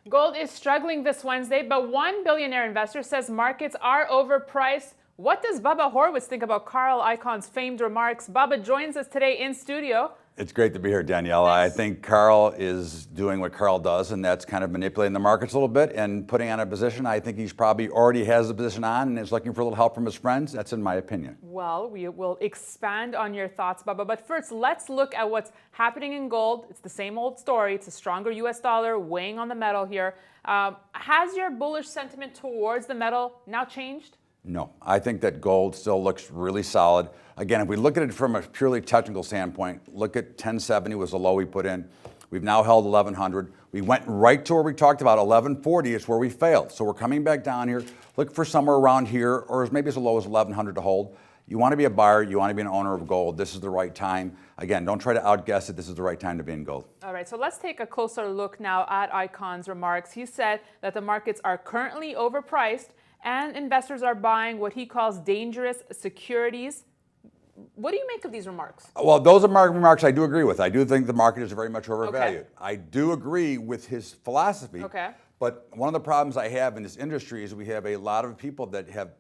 Gold is struggling this Wednesday, but one billionaire investor says markets are overpriced. What does Bubba Horwitz think about Carl Icahn's famed remarks? Bubba joins us today in studio. It's great to be here, Daniela. I think Carl is doing what Carl does, and that's kind of manipulating the markets a little bit and putting on a position. I think he's probably already has the position on and is looking for a little help from his friends. That's in my opinion. Well, we will expand on your thoughts, Bubba. But first, let's look at what's happening in gold. It's the same old story. It's a stronger U.S. dollar weighing on the metal here. Has your bullish sentiment towards the metal now changed? No, I think that gold still looks really solid. Again, if we look at it from a purely technical standpoint, look at 1070 was the low we put in. We've now held 1100. We went right to where we talked about 1140 is where we failed. So we're coming back down here. Look for somewhere around here, or maybe as low as 1100 to hold. You want to be a buyer, you want to be an owner of gold. This is the right time. Again, don't try to outguess it. This is the right time to be in gold. All right, so let's take a closer look now at Icahn's remarks. He said that the markets are currently overpriced and investors are buying what he calls dangerous securities. What do you make of these remarks? Well, those are remarks I do agree with. I do think the market is very much overvalued. Okay. I do agree with his philosophy. Okay. But one of the problems I have in this industry is we have a lot of people that have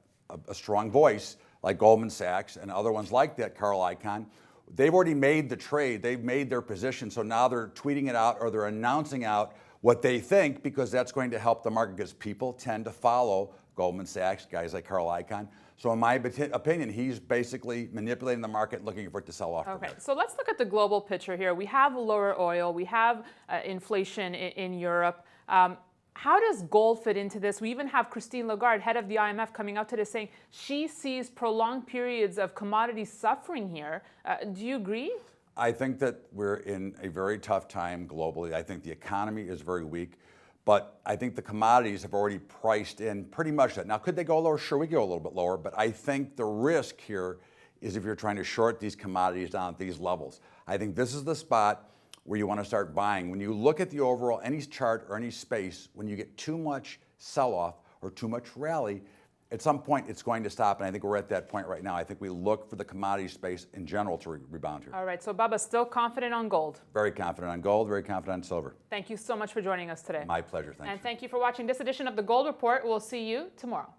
a strong voice, like Goldman Sachs and other ones like that, Carl Icahn. They've already made the trade. They've made their position. So now they're tweeting it out or they're announcing out what they think, because that's going to help the market, because people tend to follow Goldman Sachs, guys like Carl Icahn. So in my opinion, he's basically manipulating the market, looking for it to sell off. Okay, so let's look at the global picture here. We have lower oil, we have inflation in Europe. How does gold fit into this? We even have Christine Lagarde, head of the IMF, coming out today saying she sees prolonged periods of commodity suffering here. Do you agree? I think that we're in a very tough time globally. I think the economy is very weak. But I think the commodities have already priced in pretty much that. Now, could they go lower? Sure, we could go a little bit lower. But I think the risk here is if you're trying to short these commodities down at these levels. I think this is the spot where you want to start buying. When you look at the overall, any chart or any space, when you get too much sell-off or too much rally, at some point it's going to stop. And I think we're at that point right now. I think we look for the commodity space in general to rebound here. All right, so Bubba, still confident on gold? Very confident on gold, very confident on silver. Thank you so much for joining us today. My pleasure, thank you. And thank you for watching this edition of the Gold Report. We'll see you tomorrow.